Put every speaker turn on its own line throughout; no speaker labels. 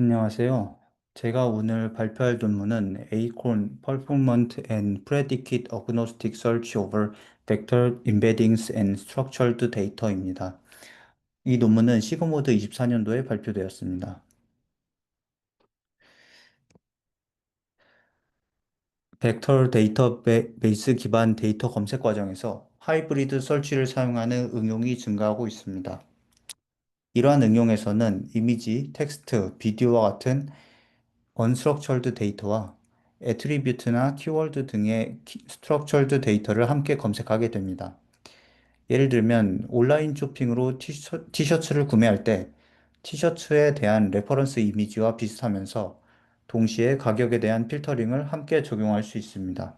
안녕하세요. 제가 오늘 발표할 논문은 Acorn Performant and Predicate Agnostic Search over Vector Embeddings and Structured Data입니다. 이 논문은 시그모드 24년도에 발표되었습니다. 벡터 데이터베이스 기반 데이터 검색 과정에서 하이브리드 설치를 사용하는 응용이 증가하고 있습니다. 이러한 응용에서는 이미지, 텍스트, 비디오와 같은 언스트럭처드 데이터와 애트리뷰트나 키워드 등의 스트럭처드 데이터를 함께 검색하게 됩니다. 예를 들면 온라인 쇼핑으로 티셔츠를 구매할 때 티셔츠에 대한 레퍼런스 이미지와 비슷하면서 동시에 가격에 대한 필터링을 함께 적용할 수 있습니다.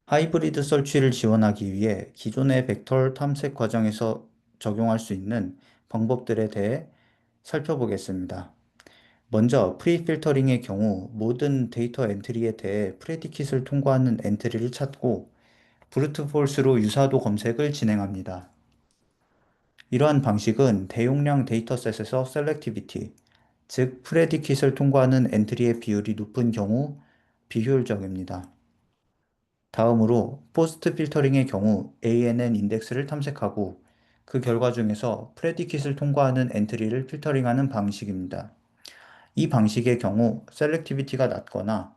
하이브리드 설치를 지원하기 위해 기존의 벡터 탐색 과정에서 적용할 수 있는 방법들에 대해 살펴보겠습니다. 먼저 프리필터링의 경우 모든 데이터 엔트리에 대해 프레디킷을 통과하는 엔트리를 찾고 브루트 폴스로 유사도 검색을 진행합니다. 이러한 방식은 대용량 데이터셋에서 셀렉티비티, 즉 프레디킷을 통과하는 엔트리의 비율이 높은 경우 비효율적입니다. 다음으로 포스트 필터링의 경우 ANN 인덱스를 탐색하고 그 결과 중에서 프레디킷을 통과하는 엔트리를 필터링하는 방식입니다. 이 방식의 경우 셀렉티비티가 낮거나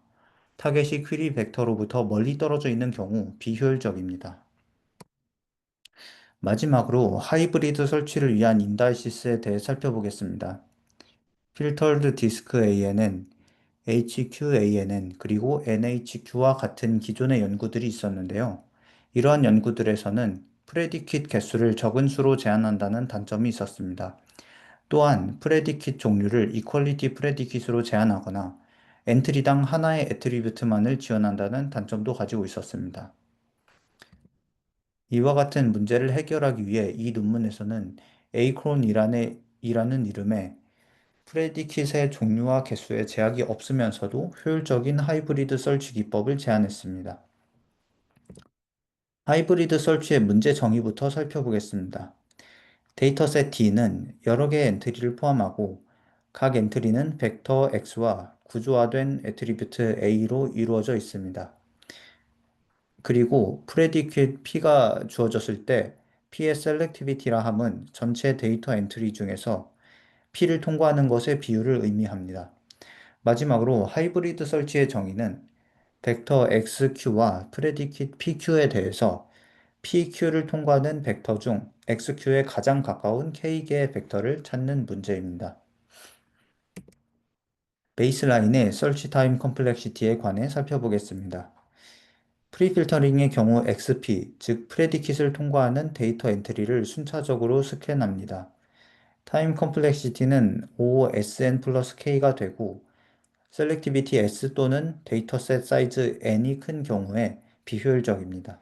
타겟이 퀴리 벡터로부터 멀리 떨어져 있는 경우 비효율적입니다. 마지막으로 하이브리드 설치를 위한 인다이시스에 대해 살펴보겠습니다. 필터드 디스크 ANN, HQANN, 그리고 NHQ와 같은 기존의 연구들이 있었는데요. 이러한 연구들에서는 프레디킷 개수를 적은 수로 제한한다는 단점이 있었습니다. 또한 프레디킷 종류를 이퀄리티 프레디킷으로 제한하거나 엔트리당 하나의 애트리뷰트만을 지원한다는 단점도 가지고 있었습니다. 이와 같은 문제를 해결하기 위해 이 논문에서는 Acron이라는 이름의 프레디킷의 종류와 개수에 제약이 없으면서도 효율적인 하이브리드 설치 기법을 제안했습니다. 하이브리드 설치의 문제 정의부터 살펴보겠습니다. 데이터셋 D는 여러 개의 엔트리를 포함하고 각 엔트리는 벡터 X와 구조화된 애트리뷰트 A로 이루어져 있습니다. 그리고 프레디킷 P가 주어졌을 때 P의 셀렉티비티라 함은 전체 데이터 엔트리 중에서 P를 통과하는 것의 비율을 의미합니다. 마지막으로 하이브리드 설치의 정의는 벡터 XQ와 프레디킷 PQ에 대해서 PQ를 통과하는 벡터 중 XQ에 가장 가까운 K개의 벡터를 찾는 문제입니다. 베이스라인의 설치 타임 컴플렉시티에 관해 살펴보겠습니다. 프리필터링의 경우 XP, 즉 프레디킷을 통과하는 데이터 엔트리를 순차적으로 스캔합니다. 타임 컴플렉시티는 OSN 플러스 K가 되고 셀렉티비티 S 또는 데이터셋 사이즈 N이 큰 경우에 비효율적입니다.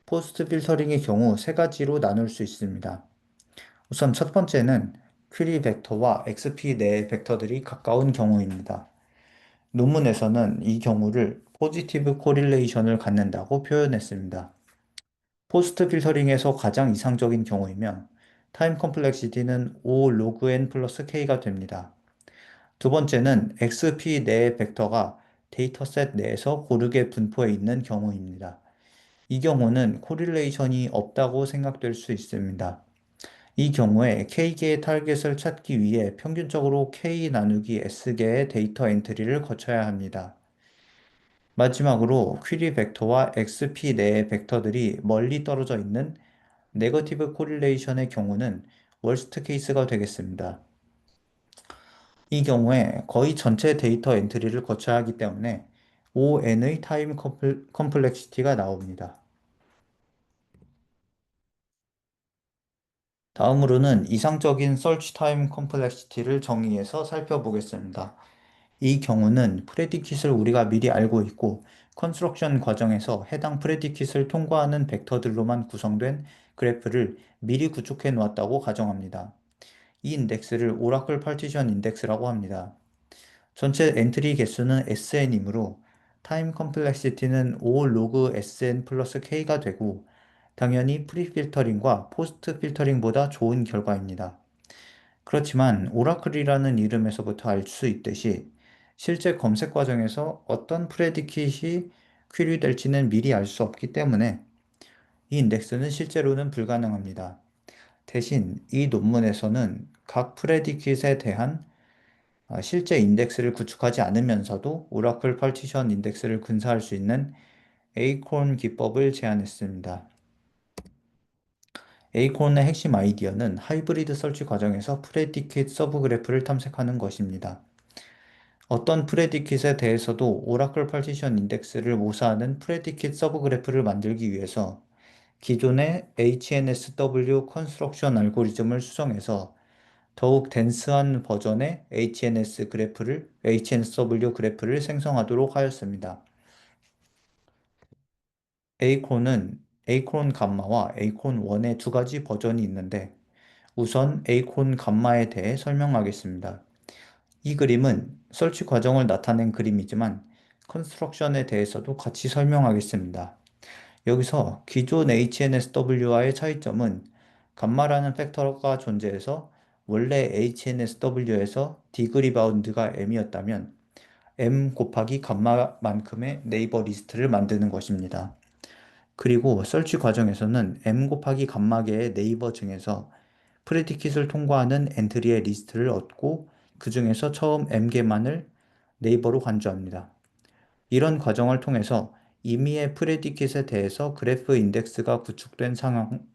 포스트 필터링의 경우 세 가지로 나눌 수 있습니다. 우선 첫 번째는 퀴리 벡터와 XP 내의 벡터들이 가까운 경우입니다. 논문에서는 이 경우를 포지티브 코릴레이션을 갖는다고 표현했습니다. 포스트 필터링에서 가장 이상적인 경우이며 타임 컴플렉시티는 O 로그 n 플러스 K가 됩니다. 두 번째는 XP 내의 벡터가 데이터셋 내에서 고르게 분포해 있는 경우입니다. 이 경우는 코릴레이션이 없다고 생각될 수 있습니다. 이 경우에 K개의 타겟을 찾기 위해 평균적으로 K 나누기 S개의 데이터 엔트리를 거쳐야 합니다. 마지막으로 퀴리 벡터와 XP 내의 벡터들이 멀리 떨어져 있는 네거티브 코릴레이션의 경우는 월스트 케이스가 되겠습니다. 이 경우에 거의 전체 데이터 엔트리를 거쳐야 하기 때문에 ON의 타임 컴플렉시티가 나옵니다. 다음으로는 이상적인 서치 타임 컴플렉시티를 정의해서 살펴보겠습니다. 이 경우는 프레디킷을 우리가 미리 알고 있고 컨스트럭션 과정에서 해당 프레디킷을 통과하는 벡터들로만 구성된 그래프를 미리 구축해 놓았다고 가정합니다. 이 인덱스를 오라클 파티션 인덱스라고 합니다. 전체 엔트리 개수는 SN이므로 타임 컴플렉시티는 O 로그 SN 플러스 K가 되고 당연히 프리 필터링과 포스트 필터링보다 좋은 결과입니다. 그렇지만 오라클이라는 이름에서부터 알 수 있듯이 실제 검색 과정에서 어떤 프레디킷이 퀴리 될지는 미리 알 수 없기 때문에 이 인덱스는 실제로는 불가능합니다. 대신 이 논문에서는 각 프레디킷에 대한 실제 인덱스를 구축하지 않으면서도 오라클 파티션 인덱스를 분사할 수 있는 에이콘 기법을 제안했습니다. 에이콘의 핵심 아이디어는 하이브리드 설치 과정에서 프레디킷 서브 그래프를 탐색하는 것입니다. 어떤 프레디킷에 대해서도 오라클 파티션 인덱스를 모사하는 프레디킷 서브 그래프를 만들기 위해서 기존의 HNSW 컨스트럭션 알고리즘을 수정해서 더욱 덴스한 버전의 HNSW 그래프를 생성하도록 하였습니다. 에이콘은 에이콘 감마와 에이콘 1의 두 가지 버전이 있는데 우선 에이콘 감마에 대해 설명하겠습니다. 이 그림은 설치 과정을 나타낸 그림이지만 컨스트럭션에 대해서도 같이 설명하겠습니다. 여기서 기존 HNSW와의 차이점은 감마라는 팩터가 존재해서 원래 HNSW에서 디그리 바운드가 m이었다면 m 곱하기 감마만큼의 네이버 리스트를 만드는 것입니다. 그리고 설치 과정에서는 m 곱하기 감마계의 네이버 중에서 프레디킷을 통과하는 엔트리의 리스트를 얻고 그 중에서 처음 m개만을 네이버로 간주합니다. 이런 과정을 통해서 임의의 프레디킷에 대해서 그래프 인덱스가 구축된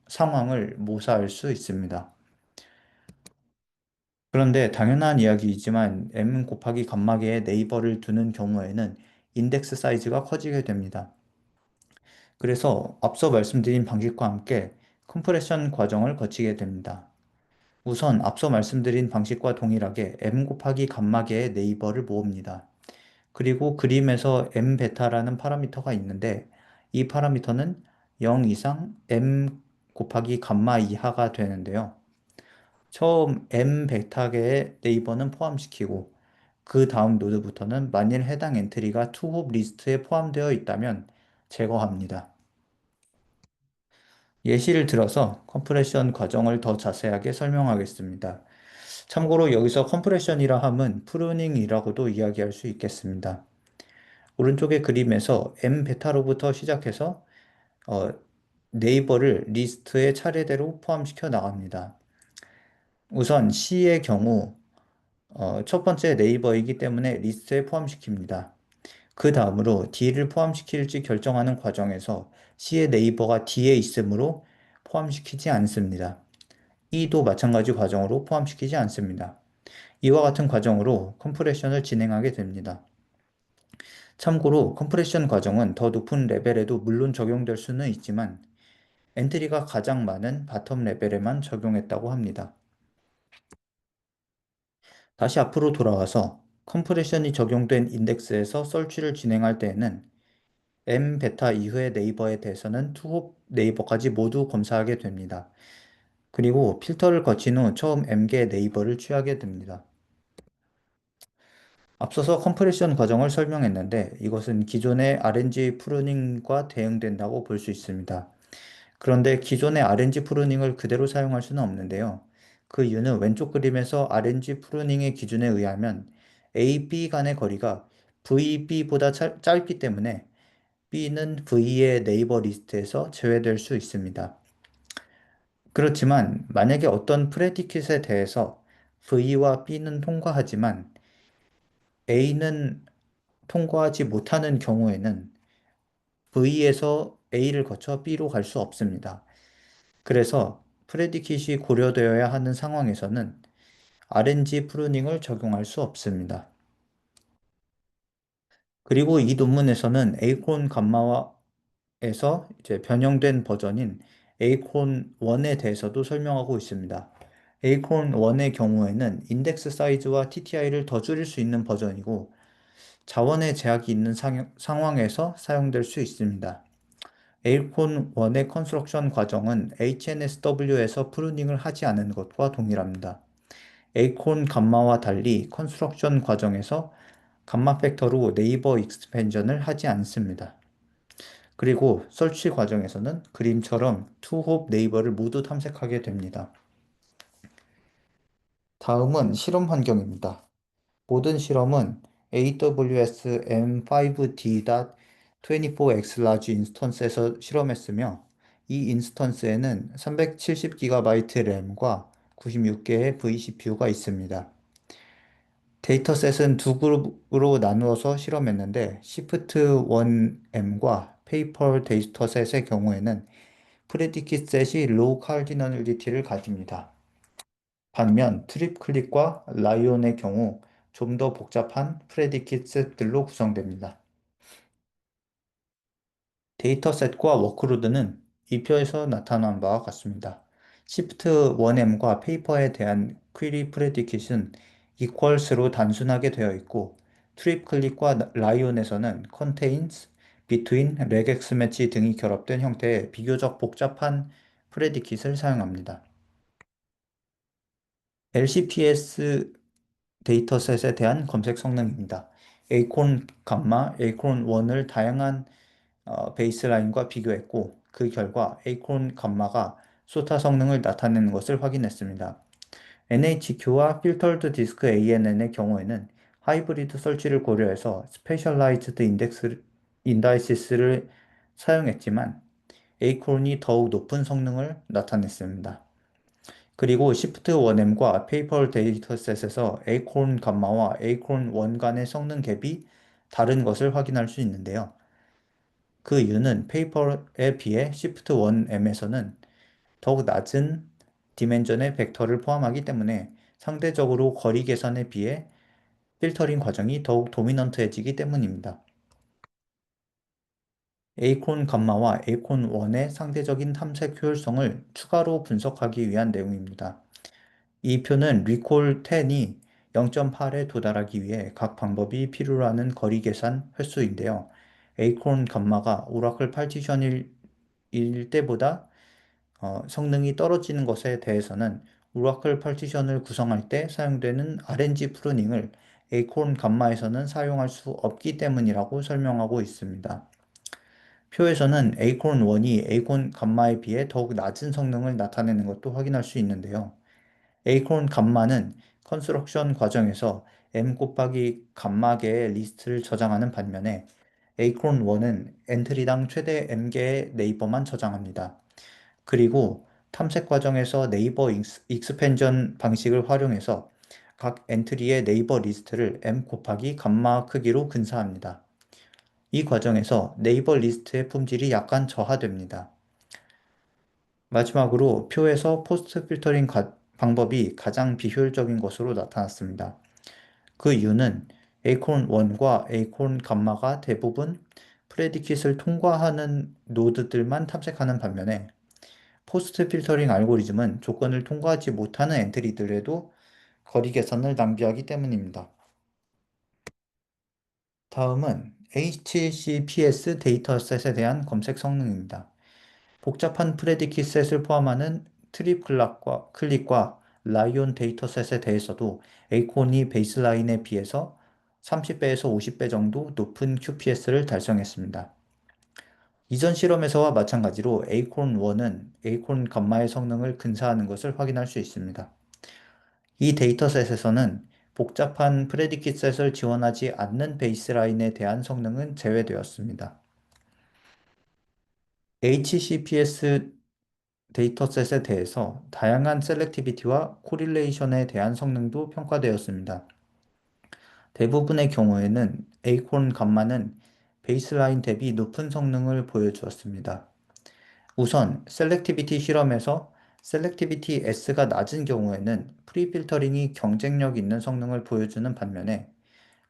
상황을 모사할 수 있습니다. 그런데 당연한 이야기이지만 m 곱하기 감마계에 네이버를 두는 경우에는 인덱스 사이즈가 커지게 됩니다. 그래서 앞서 말씀드린 방식과 함께 컴프레션 과정을 거치게 됩니다. 우선 앞서 말씀드린 방식과 동일하게 m 곱하기 감마계의 네이버를 모읍니다. 그리고 그림에서 m 베타라는 파라미터가 있는데 이 파라미터는 0 이상 m 곱하기 감마 이하가 되는데요. 처음 m 베타계의 네이버는 포함시키고 그 다음 노드부터는 만일 해당 엔트리가 투홉 리스트에 포함되어 있다면 제거합니다. 예시를 들어서 컴프레션 과정을 더 자세하게 설명하겠습니다. 참고로 여기서 컴프레션이라 함은 프루닝이라고도 이야기할 수 있겠습니다. 오른쪽의 그림에서 m 베타로부터 시작해서 어, 네이버를 리스트에 차례대로 포함시켜 나갑니다. 우선 C의 경우 첫 번째 네이버이기 때문에 리스트에 포함시킵니다. 그 다음으로 D를 포함시킬지 결정하는 과정에서 C의 네이버가 D에 있으므로 포함시키지 않습니다. E도 마찬가지 과정으로 포함시키지 않습니다. 이와 같은 과정으로 컴프레션을 진행하게 됩니다. 참고로 컴프레션 과정은 더 높은 레벨에도 물론 적용될 수는 있지만 엔트리가 가장 많은 바텀 레벨에만 적용했다고 합니다. 다시 앞으로 돌아와서 컴프레션이 적용된 인덱스에서 설치를 진행할 때에는 m 베타 이후의 네이버에 대해서는 투홉 네이버까지 모두 검사하게 됩니다. 그리고 필터를 거친 후 처음 m개 네이버를 취하게 됩니다. 앞서서 컴프레션 과정을 설명했는데 이것은 기존의 RNG 프루닝과 대응된다고 볼 수 있습니다. 그런데 기존의 RNG 프루닝을 그대로 사용할 수는 없는데요. 그 이유는 왼쪽 그림에서 RNG 프루닝의 기준에 의하면 A, B 간의 거리가 VB보다 짧기 때문에 B는 V의 네이버 리스트에서 제외될 수 있습니다. 그렇지만 만약에 어떤 프레디킷에 대해서 V와 B는 통과하지만 A는 통과하지 못하는 경우에는 V에서 A를 거쳐 B로 갈 수 없습니다. 그래서 프레디킷이 고려되어야 하는 상황에서는 RNG 프루닝을 적용할 수 없습니다. 그리고 이 논문에서는 에이콘 감마에서 이제 변형된 버전인 에이콘 1에 대해서도 설명하고 있습니다. 에이콘 1의 경우에는 인덱스 사이즈와 TTI를 더 줄일 수 있는 버전이고 자원의 제약이 있는 상황에서 사용될 수 있습니다. 에이콘 1의 컨스트럭션 과정은 HNSW에서 프루닝을 하지 않은 것과 동일합니다. 에이콘 감마와 달리 컨스트럭션 과정에서 감마 팩터로 네이버 익스펜전을 하지 않습니다. 그리고 설치 과정에서는 그림처럼 투홉 네이버를 모두 탐색하게 됩니다. 다음은 실험 환경입니다. 모든 실험은 AWS M5D.24X 라지 인스턴스에서 실험했으며 이 인스턴스에는 370GB 램과 96개의 vCPU가 있습니다. 데이터셋은 두 그룹으로 나누어서 실험했는데 Shift 1M과 페이퍼 데이터셋의 경우에는 프레디킷 셋이 로우 카디널리티를 가집니다. 반면 트립 클릭과 라이온의 경우 좀 더 복잡한 프레디킷 셋들로 구성됩니다. 데이터셋과 워크로드는 이 표에서 나타난 바와 같습니다. Shift 1M과 페이퍼에 대한 퀘리 프레디킷은 equals로 단순하게 되어 있고 트립 클릭과 라이온에서는 contains, between, regex 매치 등이 결합된 형태의 비교적 복잡한 프레디킷을 사용합니다. LCPS 데이터셋에 대한 검색 성능입니다. 에이콘 감마, 에이콘 1을 다양한 베이스라인과 비교했고 그 결과 에이콘 감마가 소타 성능을 나타내는 것을 확인했습니다. NHQ와 필터드 디스크 ANN의 경우에는 하이브리드 설치를 고려해서 스페셜라이즈드 인다이시스를 사용했지만 에이콘이 더욱 높은 성능을 나타냈습니다. 그리고 Shift 1M과 페이퍼 데이터셋에서 에이콘 감마와 에이콘 1 간의 성능 갭이 다른 것을 확인할 수 있는데요. 그 이유는 페이퍼에 비해 Shift 1M에서는 더욱 낮은 디멘전의 벡터를 포함하기 때문에 상대적으로 거리 계산에 비해 필터링 과정이 더욱 도미넌트해지기 때문입니다. 에이콘 감마와 에이콘 1의 상대적인 탐색 효율성을 추가로 분석하기 위한 내용입니다. 이 표는 리콜 10이 0.8에 도달하기 위해 각 방법이 필요로 하는 거리 계산 횟수인데요. 에이콘 감마가 오라클 파티션일 때보다 성능이 떨어지는 것에 대해서는 오라클 파티션을 구성할 때 사용되는 RNG 프루닝을 에이콘 감마에서는 사용할 수 없기 때문이라고 설명하고 있습니다. 표에서는 에이콘 1이 에이콘 감마에 비해 더욱 낮은 성능을 나타내는 것도 확인할 수 있는데요. 에이콘 감마는 컨스트럭션 과정에서 m 곱하기 감마 개의 리스트를 저장하는 반면에 에이콘 1은 엔트리당 최대 m개의 네이버만 저장합니다. 그리고 탐색 과정에서 네이버 익스펜전 방식을 활용해서 각 엔트리의 네이버 리스트를 m 곱하기 감마 크기로 근사합니다. 이 과정에서 네이버 리스트의 품질이 약간 저하됩니다. 마지막으로 표에서 포스트 필터링 방법이 가장 비효율적인 것으로 나타났습니다. 그 이유는 에이콘 1과 에이콘 감마가 대부분 프레디킷을 통과하는 노드들만 탐색하는 반면에 포스트 필터링 알고리즘은 조건을 통과하지 못하는 엔트리들에도 거리 계산을 낭비하기 때문입니다. 다음은 HCPS 데이터셋에 대한 검색 성능입니다. 복잡한 프레디킷 셋을 포함하는 트립 클릭과 라이온 데이터셋에 대해서도 에이콘이 베이스라인에 비해서 30배에서 50배 정도 높은 QPS를 달성했습니다. 이전 실험에서와 마찬가지로 에이콘 1은 에이콘 감마의 성능을 근사하는 것을 확인할 수 있습니다. 이 데이터셋에서는 복잡한 프레디킷 셋을 지원하지 않는 베이스라인에 대한 성능은 제외되었습니다. HCPS 데이터셋에 대해서 다양한 셀렉티비티와 코릴레이션에 대한 성능도 평가되었습니다. 대부분의 경우에는 에이콘 감마는 베이스라인 대비 높은 성능을 보여주었습니다. 우선 셀렉티비티 실험에서 셀렉티비티 S가 낮은 경우에는 프리필터링이 경쟁력 있는 성능을 보여주는 반면에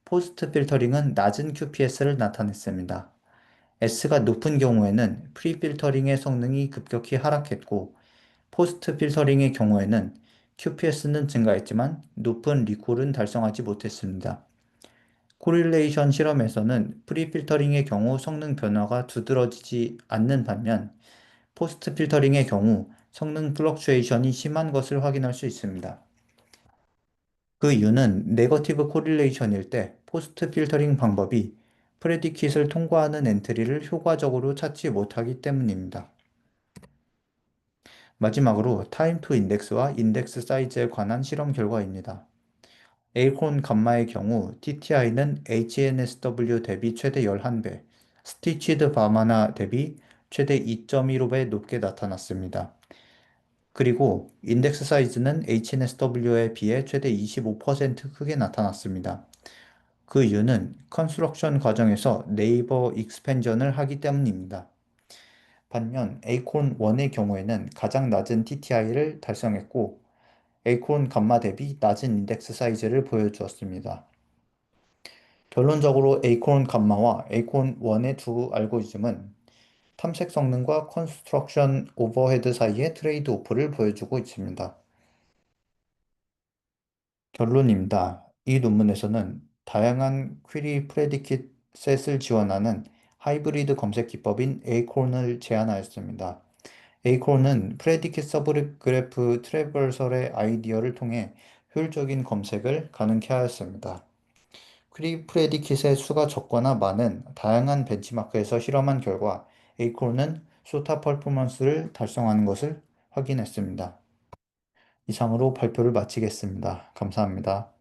포스트 필터링은 낮은 QPS를 나타냈습니다. S가 높은 경우에는 프리필터링의 성능이 급격히 하락했고 포스트 필터링의 경우에는 QPS는 증가했지만 높은 리콜은 달성하지 못했습니다. 코릴레이션 실험에서는 프리필터링의 경우 성능 변화가 두드러지지 않는 반면 포스트 필터링의 경우 성능 플럭추에이션이 심한 것을 확인할 수 있습니다. 그 이유는 네거티브 코릴레이션일 때 포스트 필터링 방법이 프레디킷을 통과하는 엔트리를 효과적으로 찾지 못하기 때문입니다. 마지막으로 타임 투 인덱스와 인덱스 사이즈에 관한 실험 결과입니다. 에이콘 감마의 경우 TTI는 HNSW 대비 최대 11배, 스티치드 바마나 대비 최대 2.15배 높게 나타났습니다. 그리고 인덱스 사이즈는 HNSW에 비해 최대 25% 크게 나타났습니다. 그 이유는 컨스트럭션 과정에서 네이버 익스펜전을 하기 때문입니다. 반면 에이콘 1의 경우에는 가장 낮은 TTI를 달성했고 에이콘 감마 대비 낮은 인덱스 사이즈를 보여주었습니다. 결론적으로 에이콘 감마와 에이콘 1의 두 알고리즘은 탐색 성능과 컨스트럭션 오버헤드 사이의 트레이드 오프를 보여주고 있습니다. 결론입니다. 이 논문에서는 다양한 퀴리 프레디킷 셋을 지원하는 하이브리드 검색 기법인 에이콘을 제안하였습니다. 에이콘은 프레디킷 서브그래프 트래버설의 아이디어를 통해 효율적인 검색을 가능케 하였습니다. 퀴리 프레디킷의 수가 적거나 많은 다양한 벤치마크에서 실험한 결과 에이콘은 소타 퍼포먼스를 달성하는 것을 확인했습니다. 이상으로 발표를 마치겠습니다. 감사합니다.